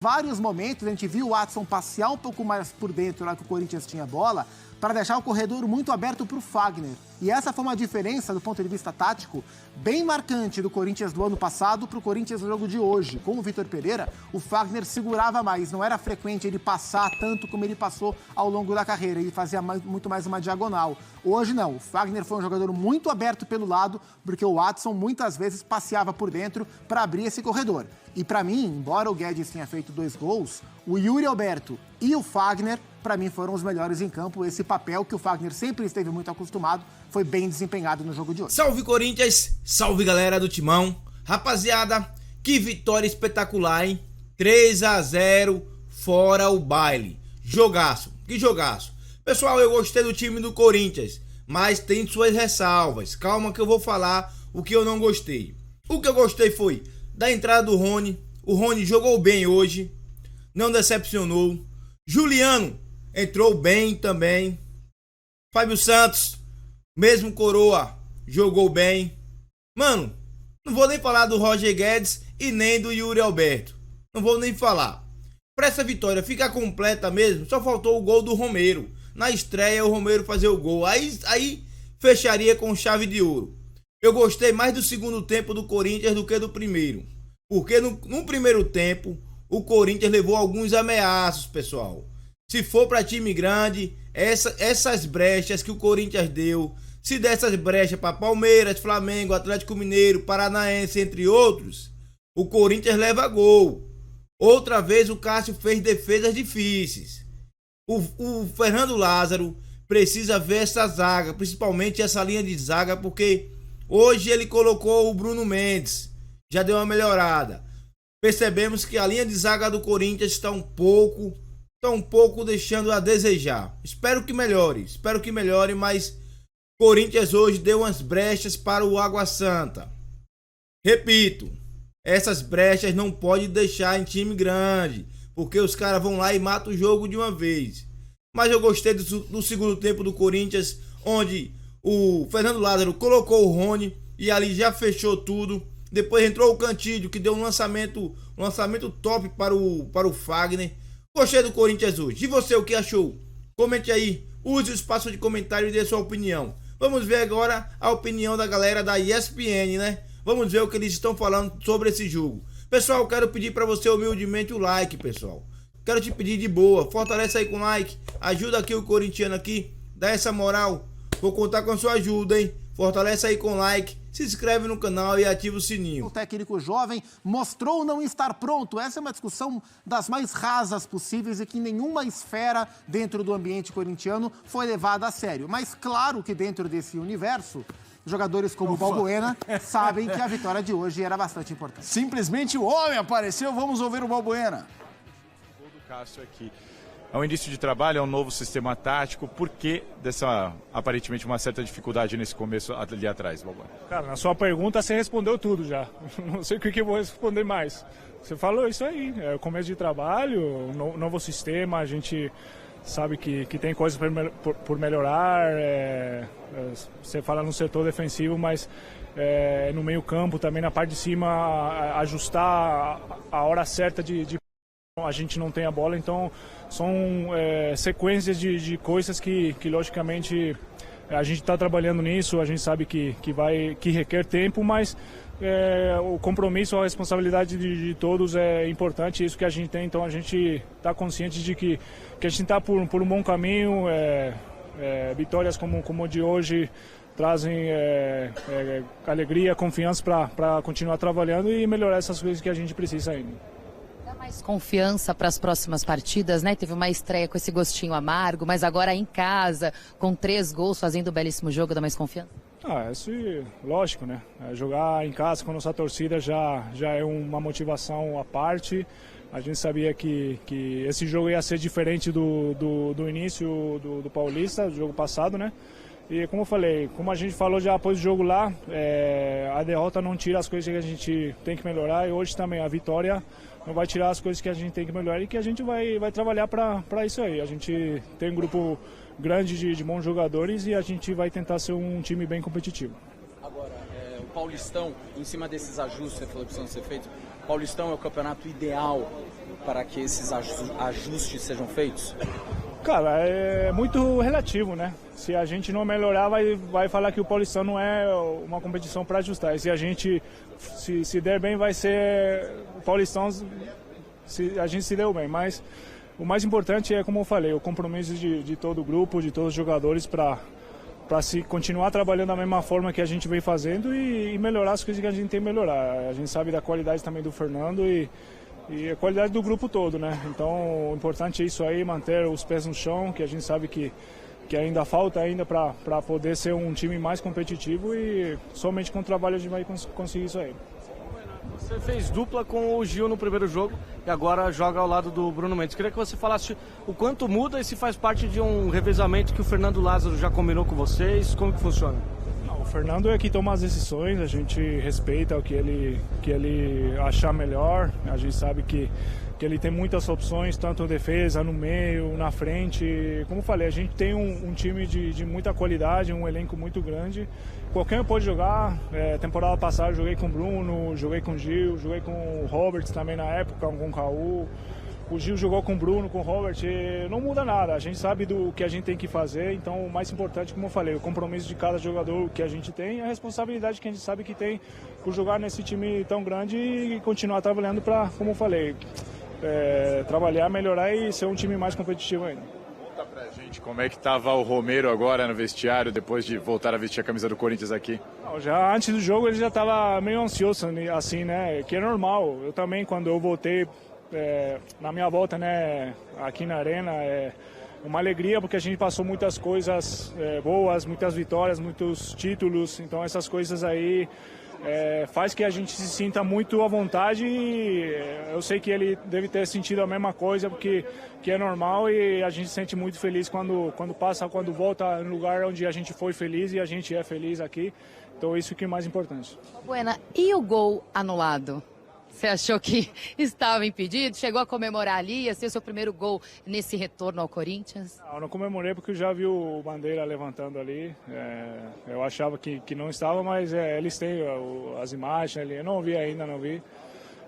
Vários momentos a gente viu o Watson passear um pouco mais por dentro lá que o Corinthians tinha bola para deixar o corredor muito aberto para o Fagner. E essa foi uma diferença do ponto de vista tático bem marcante do Corinthians do ano passado para o Corinthians no jogo de hoje. Com o Vitor Pereira, o Fagner segurava mais, não era frequente ele passar tanto como ele passou ao longo da carreira, ele fazia muito mais uma diagonal. Hoje não, o Fagner foi um jogador muito aberto pelo lado, porque o Watson muitas vezes passeava por dentro para abrir esse corredor. E para mim, embora o Guedes tenha feito 2 gols, o Yuri Alberto e o Fagner, para mim, foram os melhores em campo. Esse papel que o Fagner sempre esteve muito acostumado foi bem desempenhado no jogo de hoje. Salve Corinthians, salve galera do Timão. Rapaziada, que vitória espetacular, hein? 3-0, fora o baile. Jogaço, que jogaço. Pessoal, eu gostei do time do Corinthians, mas tem suas ressalvas. Calma que eu vou falar o que eu não gostei. O que eu gostei foi da entrada do Rony. O Rony jogou bem hoje, não decepcionou. Juliano entrou bem também. Fábio Santos, mesmo coroa, jogou bem. Mano, não vou nem falar do Roger Guedes e nem do Yuri Alberto. Não vou nem falar. Para essa vitória ficar completa mesmo, só faltou o gol do Romero. Na estreia o Romero fazer o gol. Aí fecharia com chave de ouro. Eu gostei mais do segundo tempo do Corinthians do que do primeiro. Porque no primeiro tempo o Corinthians levou alguns ameaços, pessoal. Se for para time grande, essas brechas que o Corinthians deu, se dessas brechas para Palmeiras, Flamengo, Atlético Mineiro, Paranaense, entre outros, o Corinthians leva gol. Outra vez o Cássio fez defesas difíceis. O Fernando Lázaro precisa ver essa zaga, principalmente essa linha de zaga, porque hoje ele colocou o Bruno Mendes, já deu uma melhorada. Percebemos que a linha de zaga do Corinthians está um pouco deixando a desejar. Espero que melhore, mas Corinthians hoje deu umas brechas para o Água Santa. Repito, essas brechas não pode deixar em time grande, porque os caras vão lá e matam o jogo de uma vez. Mas eu gostei do segundo tempo do Corinthians, onde o Fernando Lázaro colocou o Rony e ali já fechou tudo. Depois entrou o Cantillo, que deu um lançamento top para o Fagner. Gostei do Corinthians hoje. E você, o que achou? Comente aí, use o espaço de comentário e dê sua opinião. Vamos ver agora a opinião da galera da ESPN, né? Vamos ver o que eles estão falando sobre esse jogo. Pessoal, quero pedir para você humildemente o like, pessoal. Quero te pedir de boa, fortalece aí com o like. Ajuda aqui o corintiano aqui, dá essa moral. Vou contar com a sua ajuda, hein? Fortalece aí com o like, se inscreve no canal e ativa o sininho. O técnico jovem mostrou não estar pronto. Essa é uma discussão das mais rasas possíveis e que nenhuma esfera dentro do ambiente corintiano foi levada a sério. Mas claro que dentro desse universo, jogadores como o Balbuena sabem que a vitória de hoje era bastante importante. Simplesmente o homem apareceu, vamos ouvir o Balbuena. O gol do Cássio aqui é um indício de trabalho, é um novo sistema tático. Por que dessa, aparentemente, uma certa dificuldade nesse começo ali atrás, Balbuena? Cara, na sua pergunta você respondeu tudo já. Não sei o que eu vou responder mais. Você falou isso aí, é o começo de trabalho, novo sistema, a gente sabe que tem coisas por melhorar. Você fala no setor defensivo, mas no meio campo também, na parte de cima, ajustar a hora certa de a gente não tem a bola, então são sequências de coisas que logicamente a gente está trabalhando nisso, a gente sabe que requer tempo, mas o compromisso, a responsabilidade de todos é importante, isso que a gente tem, então a gente está consciente de que a gente está por um bom caminho, vitórias como a de hoje trazem alegria, confiança para continuar trabalhando e melhorar essas coisas que a gente precisa ainda. Mais confiança para as próximas partidas, né? Teve uma estreia com esse gostinho amargo, mas agora em casa, com 3 gols, fazendo um belíssimo jogo, dá mais confiança? Isso lógico, né? Jogar em casa com a nossa torcida já é uma motivação à parte. A gente sabia que esse jogo ia ser diferente do início do Paulista, do jogo passado, né? E como eu falei, como a gente falou já após o jogo lá, a derrota não tira as coisas que a gente tem que melhorar e hoje também a vitória não vai tirar as coisas que a gente tem que melhorar e que a gente vai trabalhar para isso aí. A gente tem um grupo grande de bons jogadores e a gente vai tentar ser um time bem competitivo. Agora, o Paulistão, em cima desses ajustes que você falou que precisam ser feitos, Paulistão é o campeonato ideal para que esses ajustes sejam feitos? Cara, é muito relativo, né? Se a gente não melhorar, vai falar que o Paulistão não é uma competição para ajustar. E se a gente se der bem, vai ser o Paulistão, se a gente se deu bem. Mas o mais importante é, como eu falei, o compromisso de todo o grupo, de todos os jogadores para se continuar trabalhando da mesma forma que a gente vem fazendo e melhorar as coisas que a gente tem que melhorar. A gente sabe da qualidade também do Fernando e a qualidade do grupo todo, né? Então, o importante é isso aí, manter os pés no chão, que a gente sabe que ainda falta ainda para poder ser um time mais competitivo e somente com o trabalho a gente vai conseguir isso aí. Você fez dupla com o Gil no primeiro jogo e agora joga ao lado do Bruno Mendes. Queria que você falasse o quanto muda e se faz parte de um revezamento que o Fernando Lázaro já combinou com vocês, como que funciona? O Fernando é que toma as decisões, a gente respeita o que ele achar melhor, a gente sabe que ele tem muitas opções, tanto defesa, no meio, na frente. Como eu falei, a gente tem um time de muita qualidade, um elenco muito grande. Qualquer um pode jogar. Temporada passada eu joguei com o Bruno, joguei com o Gil, joguei com o Roberts também na época, com o Caú. O Gil jogou com o Bruno, com o Robert, não muda nada, a gente sabe do que a gente tem que fazer, então o mais importante, como eu falei, o compromisso de cada jogador que a gente tem e a responsabilidade que a gente sabe que tem por jogar nesse time tão grande e continuar trabalhando para, como eu falei, trabalhar, melhorar e ser um time mais competitivo ainda. Conta pra gente como é que estava o Romero agora no vestiário, depois de voltar a vestir a camisa do Corinthians aqui. Não, já antes do jogo ele já estava meio ansioso, assim, né, que é normal, eu também quando eu voltei, na minha volta, né, aqui na Arena, é uma alegria porque a gente passou muitas coisas boas, muitas vitórias, muitos títulos, então essas coisas aí faz que a gente se sinta muito à vontade e eu sei que ele deve ter sentido a mesma coisa porque que é normal e a gente se sente muito feliz quando volta no lugar onde a gente foi feliz e a gente é feliz aqui, então isso que é mais importante. Buena, e o gol anulado? Você achou que estava impedido? Chegou a comemorar ali? Ia ser o seu primeiro gol nesse retorno ao Corinthians? Não, eu não comemorei porque eu já vi o Bandeira levantando ali. Eu achava que não estava, mas eles têm as imagens ali. Eu não vi ainda, não vi.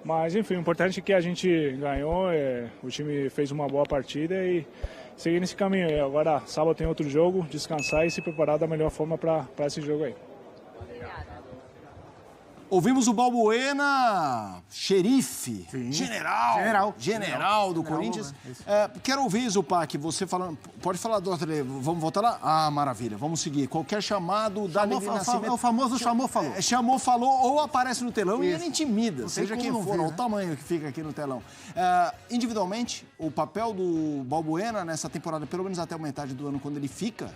Mas, enfim, o importante é que a gente ganhou. O time fez uma boa partida e seguir nesse caminho. Agora, sábado tem outro jogo, descansar e se preparar da melhor forma para esse jogo aí. Ouvimos o Balbuena, xerife, general do Corinthians. Quero ouvir, Zupac, você falando. Pode falar do outro. Vamos voltar lá? Ah, maravilha. Vamos seguir. Qualquer chamado da Levi Nascimento. É o famoso chamou, falou. Chamou, falou ou aparece no telão e ele intimida, seja quem for, ver, o tamanho que fica aqui no telão. Individualmente, o papel do Balbuena nessa temporada, pelo menos até a metade do ano, quando ele fica,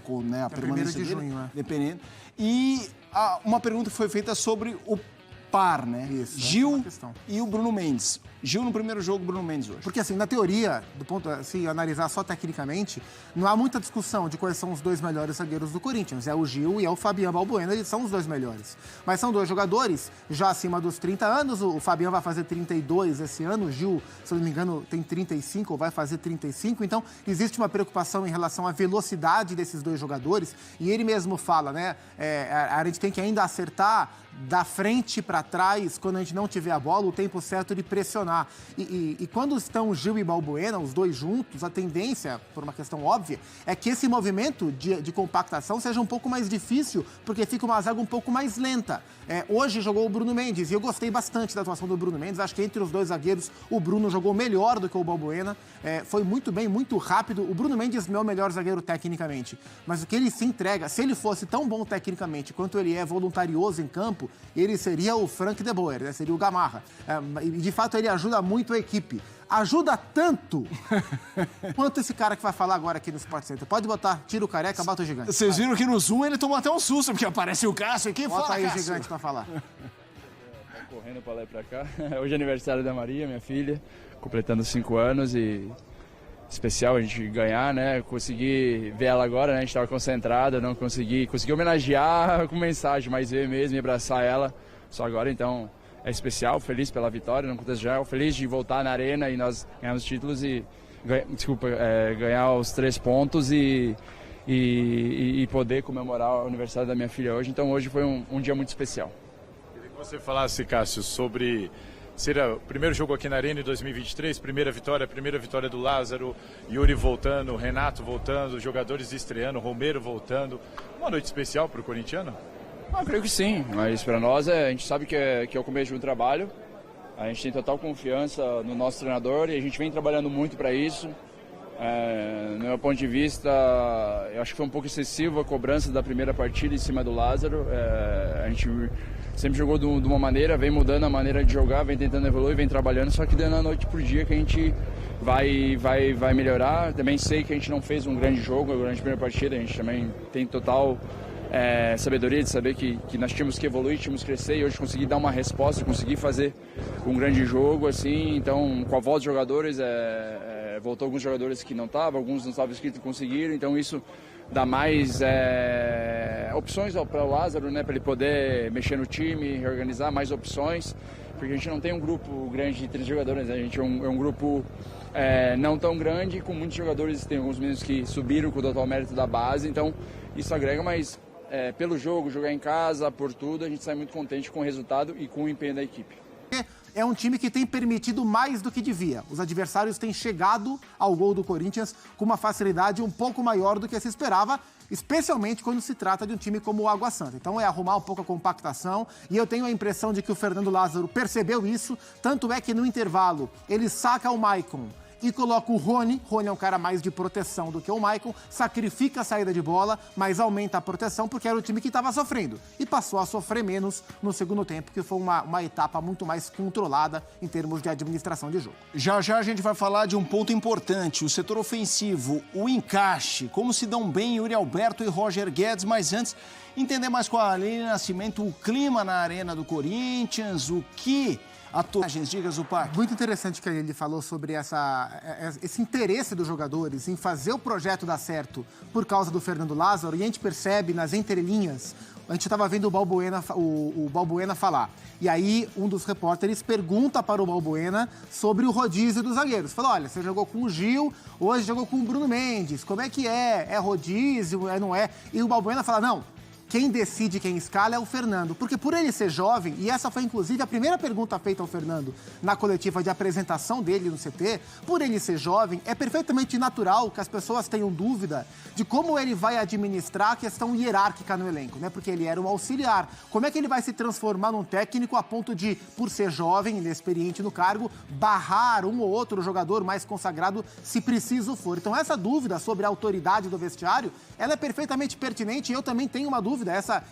com, né, a permanência dele, junho, dependendo. E uma pergunta foi feita sobre o par, né? Isso, Gil e o Bruno Mendes. Gil no primeiro jogo, Bruno Mendes hoje. Porque, assim, na teoria, do ponto, se analisar só tecnicamente, não há muita discussão de quais são os dois melhores zagueiros do Corinthians. É o Gil e é o Fabian Balbuena, eles são os dois melhores. Mas são dois jogadores já acima dos 30 anos, o Fabian vai fazer 32 esse ano, o Gil, se eu não me engano, tem 35 ou vai fazer 35, então existe uma preocupação em relação à velocidade desses dois jogadores, e ele mesmo fala, né, a gente tem que ainda acertar da frente para trás, quando a gente não tiver a bola, o tempo certo de pressionar. E quando estão Gil e Balbuena, os dois juntos, a tendência, por uma questão óbvia, é que esse movimento de compactação seja um pouco mais difícil, porque fica uma zaga um pouco mais lenta. Hoje jogou o Bruno Mendes, e eu gostei bastante da atuação do Bruno Mendes. Acho que entre os dois zagueiros, o Bruno jogou melhor do que o Balbuena. Foi muito bem, muito rápido. O Bruno Mendes não é o melhor zagueiro tecnicamente, mas o que ele se entrega, se ele fosse tão bom tecnicamente quanto ele é voluntarioso em campo, ele seria o Frank de Boer, né? Seria o Gamarra. E de fato ele ajuda muito a equipe. Ajuda tanto quanto esse cara que vai falar agora aqui no Sport Center. Pode botar, tira o careca, bota o gigante. Vocês viram que no Zoom ele tomou até um susto, porque aparece o Cássio aqui. Bota fala, aí Cássio. o gigante pra falar. Correndo pra lá e pra cá. Hoje é aniversário da Maria, minha filha, completando 5 anos e especial a gente ganhar, né? Consegui ver ela agora, né? A gente tava concentrado, não consegui homenagear com mensagem, mas ver mesmo e abraçar ela só agora, então é especial, feliz pela vitória, não acontece já, feliz de voltar na arena e nós ganhamos títulos e ganhar os 3 pontos e poder comemorar o aniversário da minha filha hoje, então hoje foi um dia muito especial. Queria que você falasse, Cássio, sobre Será o primeiro jogo aqui na Arena em 2023, primeira vitória do Lázaro, Yuri voltando, Renato voltando, jogadores estreando, Romero voltando. Uma noite especial para o corintiano? Eu creio que sim, mas para nós a gente sabe que é o começo de um trabalho. A gente tem total confiança no nosso treinador e a gente vem trabalhando muito para isso. No meu ponto de vista, eu acho que foi um pouco excessiva a cobrança da primeira partida em cima do Lázaro. A gente sempre jogou de uma maneira, vem mudando a maneira de jogar, vem tentando evoluir, vem trabalhando, só que dando a noite por dia que a gente vai melhorar. Também sei que a gente não fez um grande jogo durante a primeira partida, a gente também tem total sabedoria de saber que nós tínhamos que evoluir, tínhamos que crescer e hoje conseguir dar uma resposta, conseguir fazer um grande jogo, assim. Então, com a volta dos jogadores, voltou alguns jogadores que não estavam, alguns não estavam inscritos e conseguiram, então isso dá mais opções para o Lázaro, né, para ele poder mexer no time, reorganizar mais opções, porque a gente não tem um grupo grande de 3 jogadores, né? A gente é um grupo não tão grande, com muitos jogadores, tem alguns meninos que subiram com o total mérito da base, então isso agrega, mas pelo jogo, jogar em casa, por tudo, a gente sai muito contente com o resultado e com o empenho da equipe. É um time que tem permitido mais do que devia. Os adversários têm chegado ao gol do Corinthians com uma facilidade um pouco maior do que se esperava, especialmente quando se trata de um time como o Água Santa. Então é arrumar um pouco a compactação e eu tenho a impressão de que o Fernando Lázaro percebeu isso, tanto é que no intervalo ele saca o Maicon e coloca o Rony. Rony é um cara mais de proteção do que o Maicon, sacrifica a saída de bola, mas aumenta a proteção porque era o time que estava sofrendo. E passou a sofrer menos no segundo tempo, que foi uma etapa muito mais controlada em termos de administração de jogo. Já a gente vai falar de um ponto importante, o setor ofensivo, o encaixe, como se dão bem Yuri Alberto e Roger Guedes, mas antes, entender mais com a Aline Nascimento o clima na Arena do Corinthians, o que... Diga, Zupac. Muito interessante que ele falou sobre esse interesse dos jogadores em fazer o projeto dar certo por causa do Fernando Lázaro, e a gente percebe nas entrelinhas, a gente estava vendo o Balbuena falar, e aí um dos repórteres pergunta para o Balbuena sobre o rodízio dos zagueiros. Falou, olha, você jogou com o Gil, hoje jogou com o Bruno Mendes, como é que é? É rodízio, não é? E o Balbuena fala, não, quem decide quem escala é o Fernando, porque por ele ser jovem, e essa foi inclusive a primeira pergunta feita ao Fernando na coletiva de apresentação dele no CT, por ele ser jovem, é perfeitamente natural que as pessoas tenham dúvida de como ele vai administrar a questão hierárquica no elenco, né? Porque ele era um auxiliar. Como é que ele vai se transformar num técnico a ponto de, por ser jovem, inexperiente no cargo, barrar um ou outro jogador mais consagrado se preciso for? Então essa dúvida sobre a autoridade do vestiário, ela é perfeitamente pertinente e eu também tenho uma dúvida.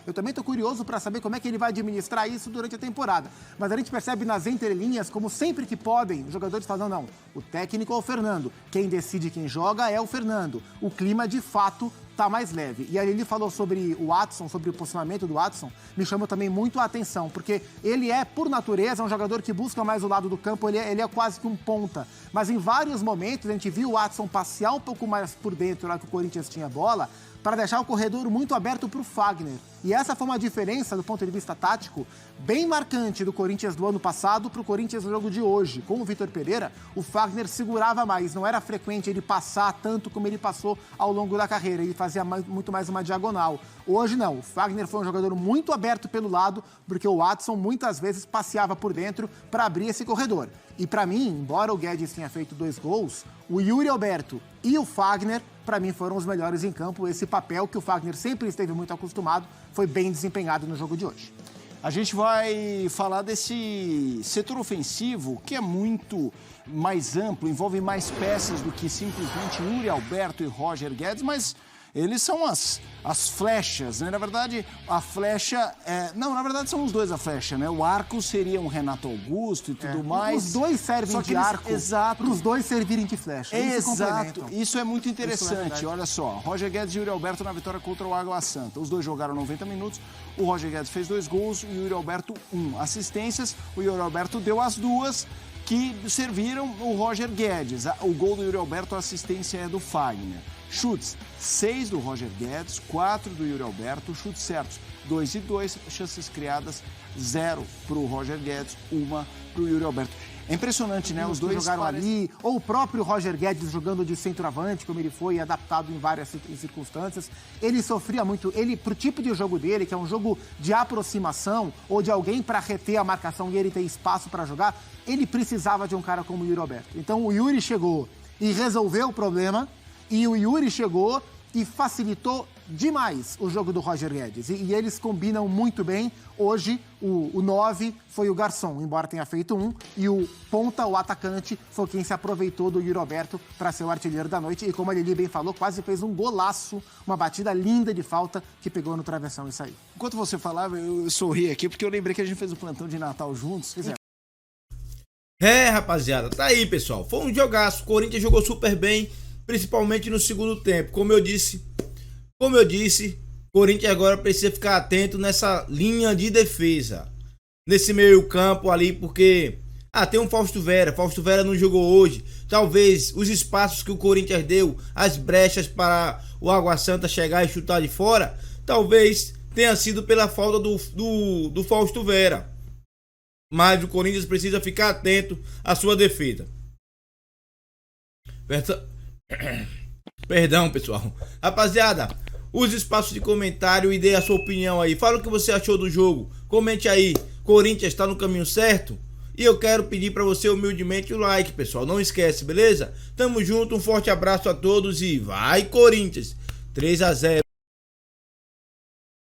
Eu também estou curioso para saber como é que ele vai administrar isso durante a temporada. Mas a gente percebe nas entrelinhas, como sempre que podem, os jogadores falam, não, o técnico é o Fernando, quem decide quem joga é o Fernando. O clima, de fato, está mais leve. E aí ele falou sobre o Watson, sobre o posicionamento do Watson, me chama também muito a atenção, porque ele é, por natureza, um jogador que busca mais o lado do campo, ele é quase que um ponta. Mas em vários momentos a gente viu o Watson passear um pouco mais por dentro, lá que o Corinthians tinha bola, para deixar o corredor muito aberto para o Fagner. E essa foi uma diferença, do ponto de vista tático, bem marcante do Corinthians do ano passado para o Corinthians no jogo de hoje. Com o Vitor Pereira, o Fagner segurava mais, não era frequente ele passar tanto como ele passou ao longo da carreira, ele fazia muito mais uma diagonal. Hoje não, o Fagner foi um jogador muito aberto pelo lado, porque o Watson muitas vezes passeava por dentro para abrir esse corredor. E para mim, embora o Guedes tenha feito 2 gols, o Yuri Alberto e o Fagner, para mim, foram os melhores em campo. Esse papel que o Fagner sempre esteve muito acostumado foi bem desempenhado no jogo de hoje. A gente vai falar desse setor ofensivo que é muito mais amplo, envolve mais peças do que simplesmente Yuri Alberto e Roger Guedes, mas eles são as flechas, né? Na verdade, a flecha... Não, na verdade são os dois a flecha, né? O arco seria um Renato Augusto e tudo mais. Os dois servem de arco para os dois servirem de flecha. Exato. Isso é muito interessante. Olha só, Roger Guedes e Yuri Alberto na vitória contra o Água Santa. Os dois jogaram 90 minutos. O Roger Guedes fez 2 gols e o Yuri Alberto 1. Assistências, o Yuri Alberto deu as 2 que serviram o Roger Guedes. O gol do Yuri Alberto, a assistência é do Fagner. Chutes, 6 do Roger Guedes, 4 do Yuri Alberto, chutes certos, 2 e 2, chances criadas, 0 para o Roger Guedes, 1 para o Yuri Alberto. É impressionante, né? Os dois jogaram ali, ou o próprio Roger Guedes jogando de centroavante, como ele foi adaptado em várias circunstâncias. Ele sofria muito, pro tipo de jogo dele, que é um jogo de aproximação, ou de alguém para reter a marcação e ele ter espaço para jogar, ele precisava de um cara como o Yuri Alberto. Então o Yuri chegou e resolveu o problema, e o Yuri chegou e facilitou demais o jogo do Roger Guedes. E eles combinam muito bem. Hoje, o 9 foi o garçom, embora tenha feito um. E o ponta, o atacante, foi quem se aproveitou do Yuri Alberto para ser o artilheiro da noite. E como ele bem falou, quase fez um golaço, uma batida linda de falta que pegou no travessão e saiu. Enquanto você falava, eu sorri aqui, porque eu lembrei que a gente fez o plantão de Natal juntos. Rapaziada, tá aí, pessoal. Foi um jogaço. O Corinthians jogou super bem, principalmente no segundo tempo. Como eu disse, Corinthians agora precisa ficar atento nessa linha de defesa, nesse meio campo ali, porque tem um Fausto Vera não jogou hoje. Talvez os espaços que o Corinthians deu, as brechas para o Água Santa chegar e chutar de fora, talvez tenha sido pela falta do Fausto Vera. Mas o Corinthians precisa ficar atento à sua defesa. Perdão, pessoal. Rapaziada, use espaço de comentário e dê a sua opinião aí. Fala o que você achou do jogo. Comente aí. Corinthians está no caminho certo? E eu quero pedir para você humildemente o like, pessoal. Não esquece, beleza? Tamo junto, um forte abraço a todos e vai Corinthians! 3-0.